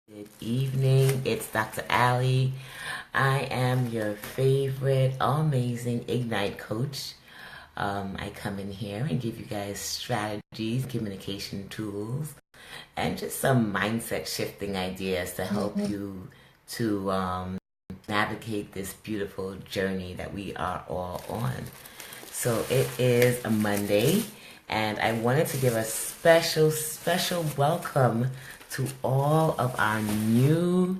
Good evening, it's Dr. Allie. I am your favorite amazing Ignite coach. I come in here and give you guys strategies, communication tools, and just some mindset shifting ideas to help you to navigate this beautiful journey that we are all on. So it is a Monday, and I wanted to give a special welcome to all of our new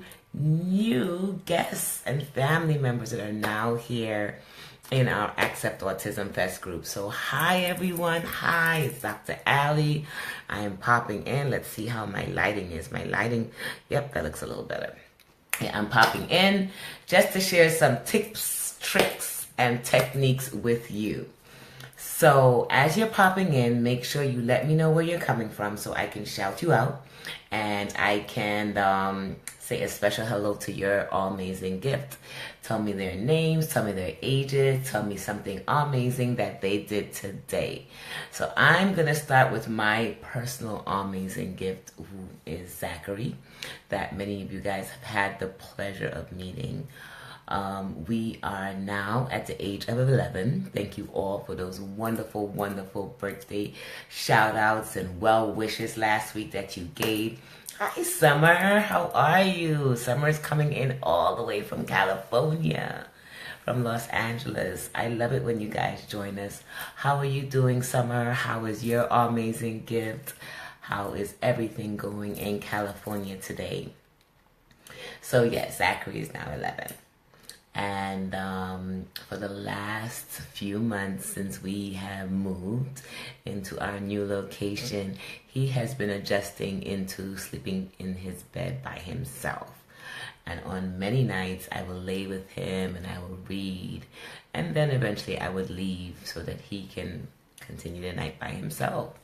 guests and family members that are now here in our Accept Autism Fest group. So hi everyone, hi, it's Dr. Allie. I am popping in. Let's see how my lighting is. My lighting, yep, that looks a little better. Yeah, I'm popping in just to share some tips, tricks, and techniques with you. So as you're popping in, make sure you let me know where you're coming from so I can shout you out and I can say a special hello to your amazing gift. Tell me their names, tell me their ages, tell me something amazing that they did today. So I'm going to start with my personal amazing gift, who is Zachary, that many of you guys have had the pleasure of meeting. We are now at the age of 11. Thank you all for those wonderful birthday shout outs and well wishes last week that you gave. Hi Summer, how are you? Summer is coming in all the way from California, from Los Angeles. I love it when you guys join us. How are you doing, Summer? How is your amazing gift? How is everything going in California today? So yes, Zachary is now 11. And for the last few months since we have moved into our new location, he has been adjusting into sleeping in his bed by himself. And on many nights, I will lay with him and I will read. And then eventually I would leave so that he can continue the night by himself.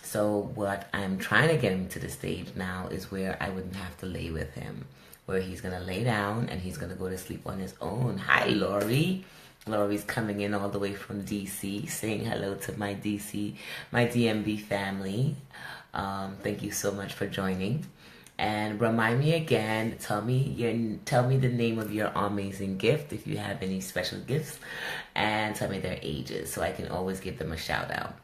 So what I'm trying to get him to the stage now is where I wouldn't have to lay with him, where he's going to lay down and he's going to go to sleep on his own. Hi, Laurie. Laurie's coming in all the way from DC, saying hello to my DMV family. Thank you so much for joining. And remind me again, tell me the name of your amazing gift if you have any special gifts, and tell me their ages so I can always give them a shout out.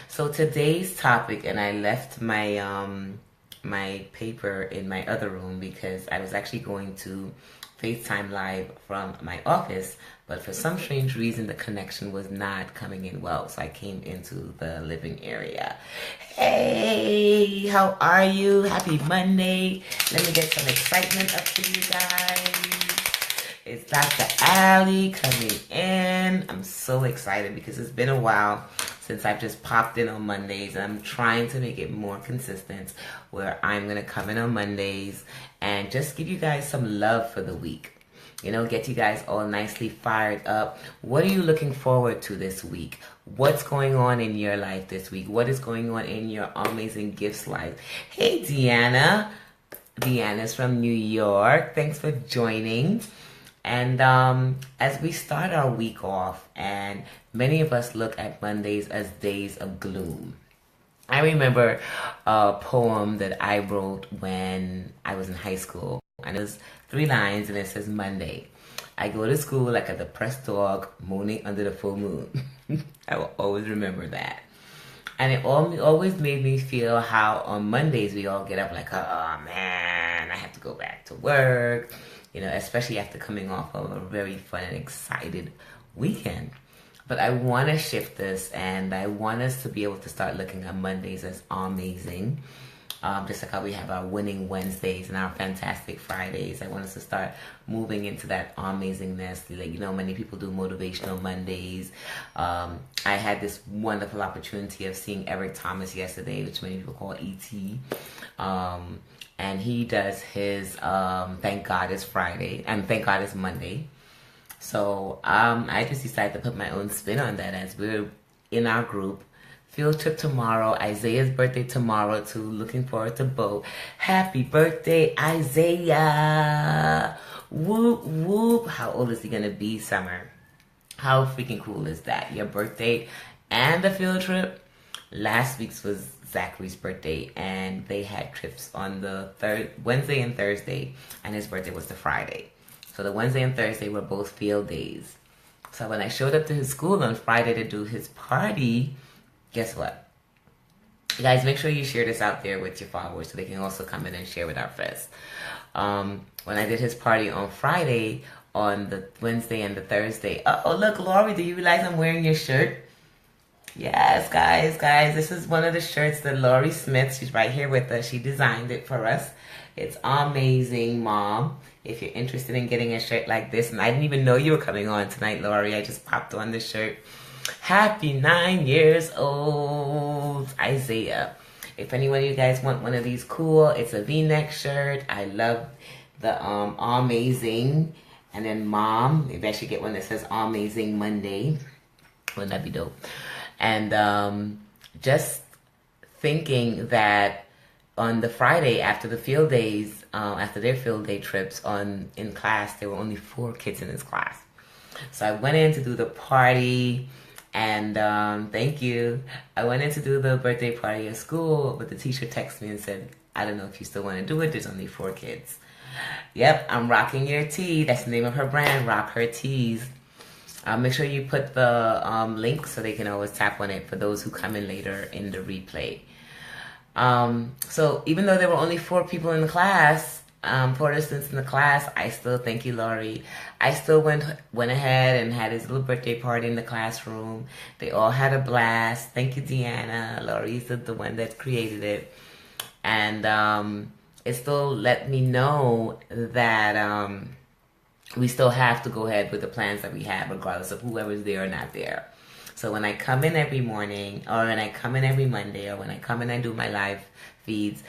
So today's topic, and I left my paper in my other room because I was actually going to FaceTime live from my office, but for some strange reason the connection was not coming in well, so I came into the living area. Hey, how are you? Happy Monday. Let me get some excitement up for you guys. It's Dr. Allie coming in. I'm so excited because it's been a while since I've just popped in on Mondays, and I'm trying to make it more consistent where I'm going to come in on Mondays and just give you guys some love for the week. You know, get you guys all nicely fired up. What are you looking forward to this week? What's going on in your life this week? What is going on in your amazing gifts life? Hey, Deanna. Deanna's from New York. Thanks for joining. And as we start our week off, and many of us look at Mondays as days of gloom. I remember a poem that I wrote when I was in high school, and it was 3 lines, and it says, Monday, I go to school like a depressed dog moaning under the full moon. I will always remember that. And it always made me feel how on Mondays we all get up like, oh man, I have to go back to work. You know, especially after coming off of a very fun and excited weekend. But I want to shift this, and I want us to be able to start looking at Mondays as amazing. Just like how we have our winning Wednesdays and our fantastic Fridays. I want us to start moving into that amazingness. Like, you know, many people do motivational Mondays. I had this wonderful opportunity of seeing Eric Thomas yesterday, which many people call E.T. And he does his Thank God It's Friday and Thank God It's Monday. So I just decided to put my own spin on that as we're in our group. Field trip tomorrow. Isaiah's birthday tomorrow too. Looking forward to both. Happy birthday, Isaiah. Whoop, whoop. How old is he going to be, Summer? How freaking cool is that? Your birthday and the field trip? Last week's was Zachary's birthday, and they had trips on the Wednesday and Thursday, and his birthday was the Friday. So the Wednesday and Thursday were both field days. So when I showed up to his school on Friday to do his party, guess what? You guys, make sure you share this out there with your followers so they can also come in and share with our friends. When I did his party on Friday, on the Wednesday and the Thursday. Oh, look, Laurie, do you realize I'm wearing your shirt? Yes, guys, this is one of the shirts that Laurie Smith, she's right here with us. She designed it for us. It's amazing, Mom. If you're interested in getting a shirt like this, and I didn't even know you were coming on tonight, Laurie. I just popped on the shirt. Happy 9 years old, Isaiah. If any one of you guys want one of these cool, it's a V-neck shirt. I love the amazing. And then Mom, maybe I should get one that says Amazing Monday. Wouldn't that be dope? And just thinking that on the Friday after the field days, after their field day trips in class, there were only 4 kids in this class. So I went in to do the party, and thank you. I went in to do the birthday party at school, but the teacher texted me and said, I don't know if you still want to do it. There's only 4 kids. Yep, I'm rocking your tee. That's the name of her brand, Rock Her Tees. Make sure you put the link so they can always tap on it for those who come in later in the replay. So even though there were only 4 people in the class, 4 students in the class, I still, thank you, Laurie. I still went ahead and had his little birthday party in the classroom. They all had a blast. Thank you, Deanna. Laurie's the one that created it. And it still let me know that we still have to go ahead with the plans that we have, regardless of whoever's there or not there. So when I come in every morning, or when I come in every Monday, or when I come in and do my live feeds,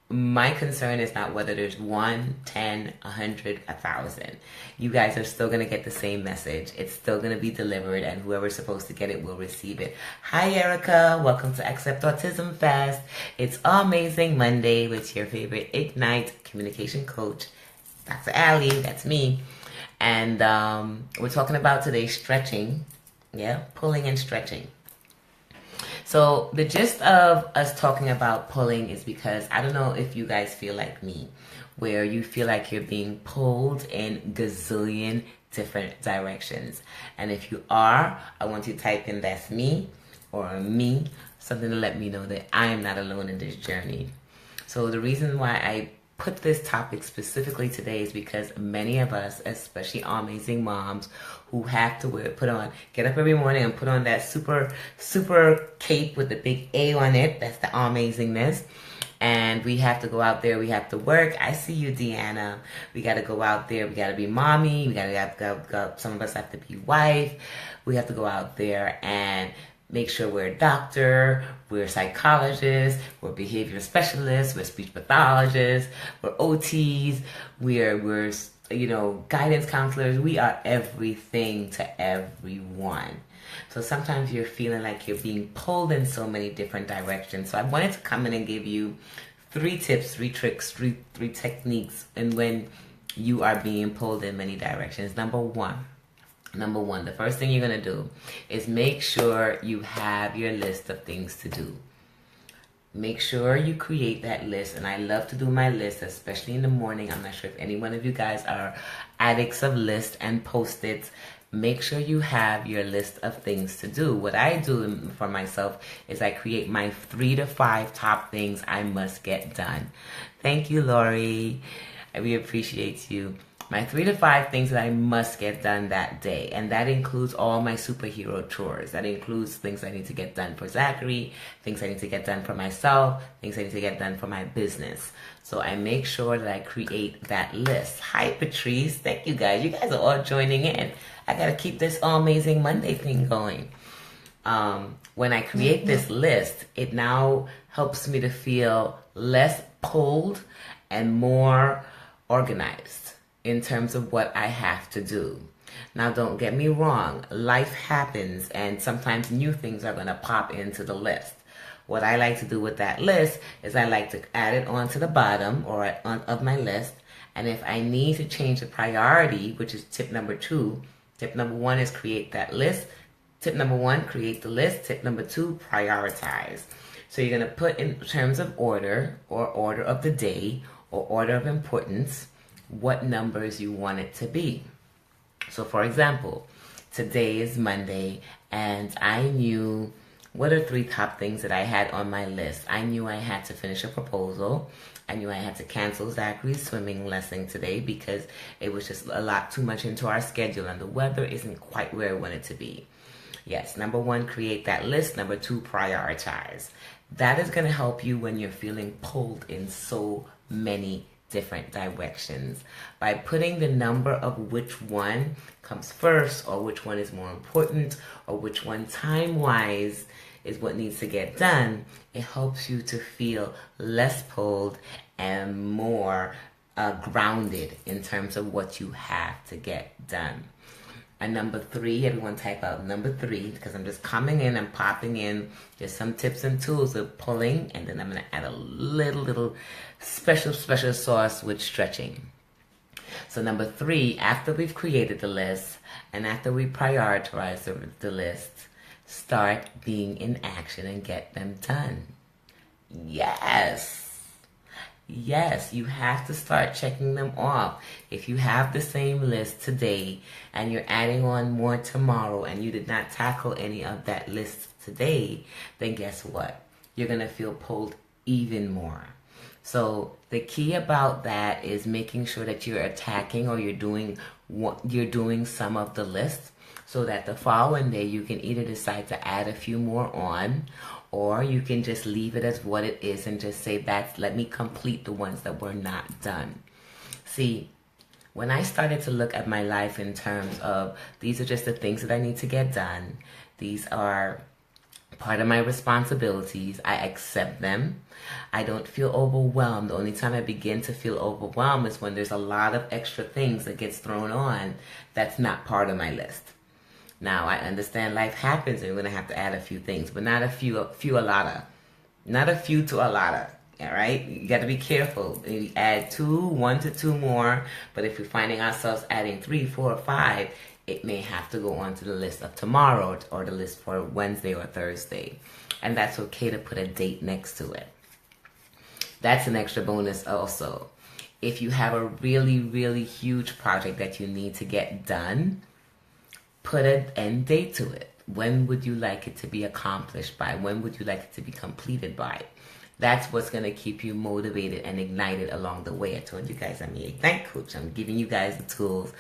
my concern is not whether there's 1, 10, 100, 1,000. You guys are still going to get the same message. It's still going to be delivered, and whoever's supposed to get it will receive it. Hi, Erica. Welcome to Accept Autism Fest. It's Amazing Monday with your favorite Ignite communication coach, Dr. Allie. That's me. And we're talking about today stretching. Yeah, pulling and stretching. So the gist of us talking about pulling is because I don't know if you guys feel like me, where you feel like you're being pulled in gazillion different directions. And if you are, I want you to type in that's me or me, something to let me know that I am not alone in this journey. So the reason why I put this topic specifically today is because many of us, especially amazing moms, who have to get up every morning and put on that super cape with the big A on it. That's the amazingness. And we have to go out there. We have to work. I see you, Deanna. We got to go out there. We got to be mommy. We got to go. Some of us have to be wife. We have to go out there and make sure we're a doctor, we're a psychologist, we're behavior specialists, we're speech pathologists, we're OTs, we're guidance counselors. We are everything to everyone. So sometimes you're feeling like you're being pulled in so many different directions. So I wanted to come in and give you 3 tips, 3 tricks, 3 techniques, and when you are being pulled in many directions. Number one, the first thing you're going to do is make sure you have your list of things to do. Make sure you create that list. And I love to do my list, especially in the morning. I'm not sure if any one of you guys are addicts of lists and Post-its. Make sure you have your list of things to do. What I do for myself is I create my 3 to 5 top things I must get done. Thank you, Laurie. We appreciate you. My 3 to 5 things that I must get done that day. And that includes all my superhero chores. That includes things I need to get done for Zachary, things I need to get done for myself, things I need to get done for my business. So I make sure that I create that list. Hi, Patrice. Thank you, guys. You guys are all joining in. I got to keep this Amazing Monday thing going. When I create this list, it now helps me to feel less pulled and more organized in terms of what I have to do. Now, don't get me wrong. Life happens, and sometimes new things are going to pop into the list. What I like to do with that list is I like to add it onto the bottom of my list. And if I need to change the priority, which is tip number 2, tip number 1 is create that list. Tip number 1, create the list. Tip number 2, prioritize. So you're going to put in terms of order or order of the day or order of importance what numbers you want it to be. So for example, today is Monday and I knew what are 3 top things that I had on my list. I knew I had to finish a proposal. I knew I had to cancel Zachary's swimming lesson today because it was just a lot too much into our schedule and the weather isn't quite where I want it to be. Yes, number 1, create that list. Number 2, prioritize. That is going to help you when you're feeling pulled in so many different directions. By putting the number of which one comes first or which one is more important or which one time-wise is what needs to get done, it helps you to feel less pulled and more grounded in terms of what you have to get done. And number 3, everyone type out number 3 because I'm just coming in and popping in just some tips and tools of pulling, and then I'm going to add a little special sauce with stretching. So number 3, after we've created the list and after we prioritize the list, start being in action and get them done. Yes. Yes, you have to start checking them off. If you have the same list today and you're adding on more tomorrow and you did not tackle any of that list today, then guess what? You're going to feel pulled even more. So the key about that is making sure that you're attacking or you're doing some of the list so that the following day you can either decide to add a few more on, or you can just leave it as what it is and just say, let me complete the ones that were not done. See, when I started to look at my life in terms of these are just the things that I need to get done, these are part of my responsibilities, I accept them. I don't feel overwhelmed. The only time I begin to feel overwhelmed is when there's a lot of extra things that gets thrown on that's not part of my list. Now, I understand life happens and we're going to have to add a few things, but not a few, a lot of. Not a few to a lot of, all right? You got to be careful. You add 1 to 2 more, but if we're finding ourselves adding 3, 4, or 5, it may have to go onto the list of tomorrow or the list for Wednesday or Thursday. And that's okay to put a date next to it. That's an extra bonus also. If you have a really huge project that you need to get done, put an end date to it. When would you like it to be accomplished by? When would you like it to be completed by? That's what's going to keep you motivated and ignited along the way. I told you guys I'm your Ignite coach. I'm giving you guys the tools,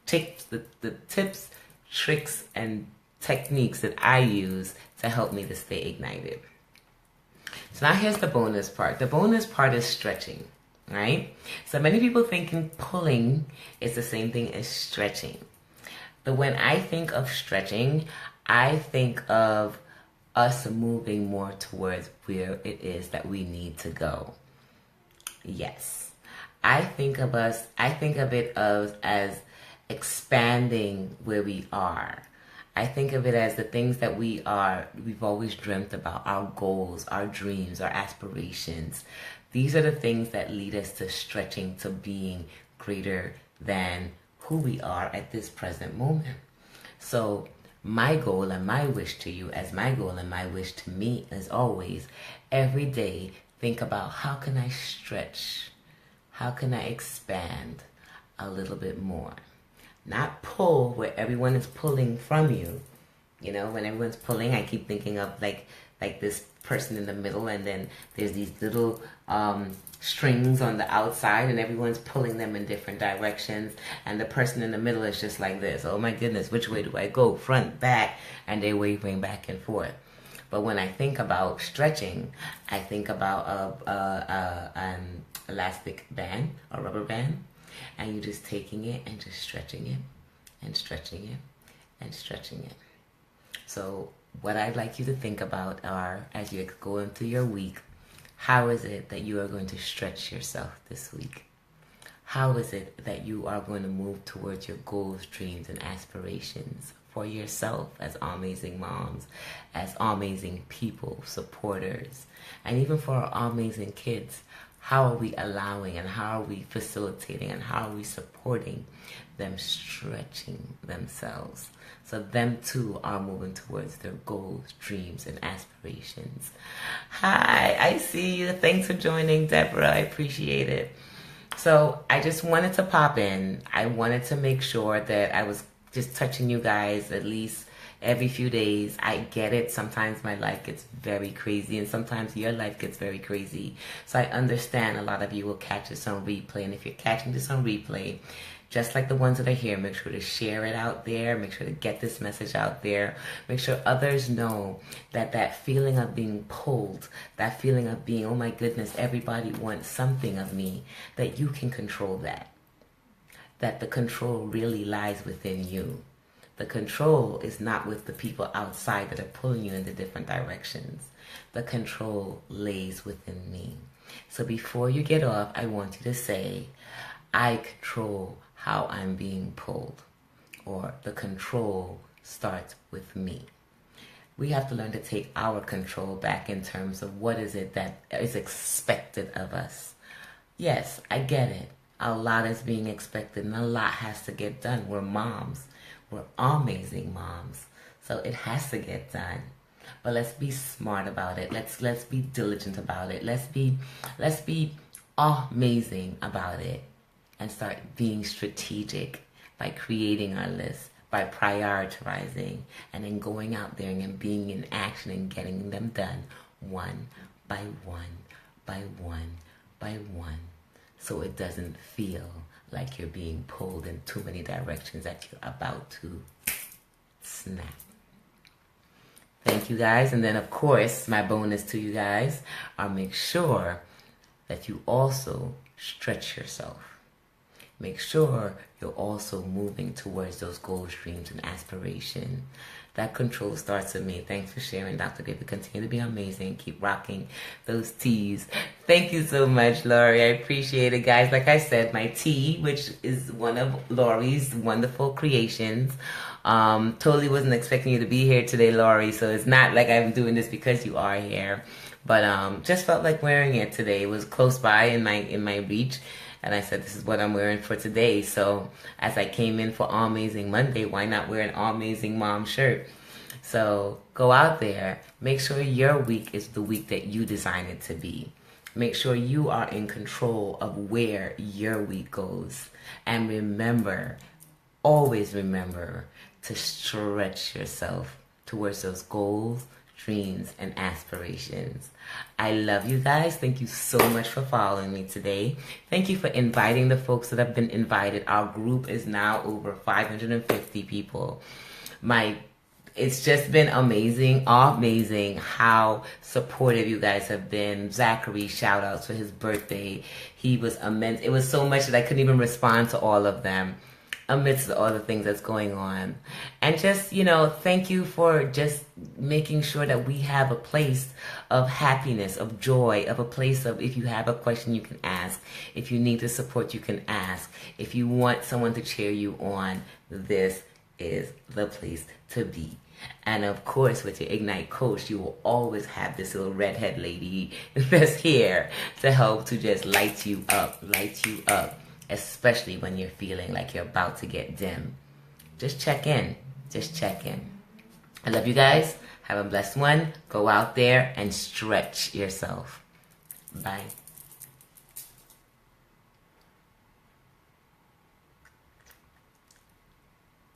the tips, tricks, and techniques that I use to help me to stay ignited. So now here's the bonus part. The bonus part is stretching, right? So many people thinking pulling is the same thing as stretching. But when I think of stretching, I think of us moving more towards where it is that we need to go. Yes. I think of it as expanding where we are. I think of it as the things that we've always dreamt about, our goals, our dreams, our aspirations. These are the things that lead us to stretching to being greater than who we are at this present moment. So my goal and my wish to you, as my goal and my wish to me, as always, every day, think about how can I stretch? How can I expand a little bit more? Not pull where everyone is pulling from you. You know, when everyone's pulling, I keep thinking of like this person in the middle, and then there's these little strings on the outside, and everyone's pulling them in different directions, and the person in the middle is just like this. Oh my goodness, which way do I go? Front, back, and they're waving back and forth. But when I think about stretching, I think about an elastic band, a rubber band, and you're just taking it and just stretching it and stretching it and stretching it. So what I'd like you to think about are, as you're going through your week, how is it that you are going to stretch yourself this week? How is it that you are going to move towards your goals, dreams, and aspirations for yourself as amazing moms, as amazing people, supporters, and even for our amazing kids? how are we allowing and how are we facilitating and how are we supporting them stretching themselves so them too are moving towards their goals, dreams, and aspirations. Hi, I see you. Thanks for joining, Deborah. I appreciate it. So I just wanted to pop in. I wanted to make sure that I was just touching you guys at least every few days. I get it. Sometimes my life gets very crazy and sometimes your life gets very crazy. So I understand a lot of you will catch this on replay. And if you're catching this on replay, just like the ones that are here, make sure to share it out there. Make sure to get this message out there. Make sure others know that that feeling of being pulled, that feeling of being, oh my goodness, everybody wants something of me, that you can control that. That the control really lies within you. The control is not with the people outside that are pulling you in the different directions. The control lays within me. So before you get off, I want you to say, I control how I'm being pulled, or the control starts with me. We have to learn to take our control back in terms of what is it that is expected of us. Yes, I get it. A lot is being expected and a lot has to get done. We're moms. We're amazing moms. So it has to get done. But let's be smart about it. Let's be diligent about it. Let's be amazing about it. And start being strategic by creating our list, by prioritizing, and then going out there and being in action and getting them done one by one, by one, by one. So it doesn't feel like you're being pulled in too many directions that you're about to snap. Thank you guys. And then of course, my bonus to you guys are make sure that you also stretch yourself. Make sure you're also moving towards those goals, dreams, and aspirations. That control starts with me. Thanks for sharing, Dr. David. Continue to be amazing. Keep rocking those teas. Thank you so much, Laurie. I appreciate it, guys. Like I said, my tea, which is one of Laurie's wonderful creations. Totally wasn't expecting you to be here today, Laurie. So it's not like I'm doing this because you are here. But just felt like wearing it today. It was close by in my reach. And I said, this is what I'm wearing for today. So as I came in for Amazing Monday, why not wear an Amazing Mom shirt? So go out there. Make sure your week is the week that you design it to be. Make sure you are in control of where your week goes. And remember, always remember to stretch yourself towards those goals, dreams, and aspirations. I love you guys. Thank you so much for following me today. Thank you for inviting the folks that have been invited. Our group is now over 550 people. It's just been amazing how supportive you guys have been. Zachary, shout out for his birthday. He was immense. It was so much that I couldn't even respond to all of them amidst all the things that's going on. And just, thank you for just making sure that we have a place of happiness, of joy, of a place of, if you have a question, you can ask. If you need the support, you can ask. If you want someone to cheer you on, this is the place to be. And of course, with your Ignite coach, you will always have this little redhead lady that's here to help to just light you up, especially when you're feeling like you're about to get dim. Just check in. I love you guys. Have a blessed one. Go out there and stretch yourself. Bye.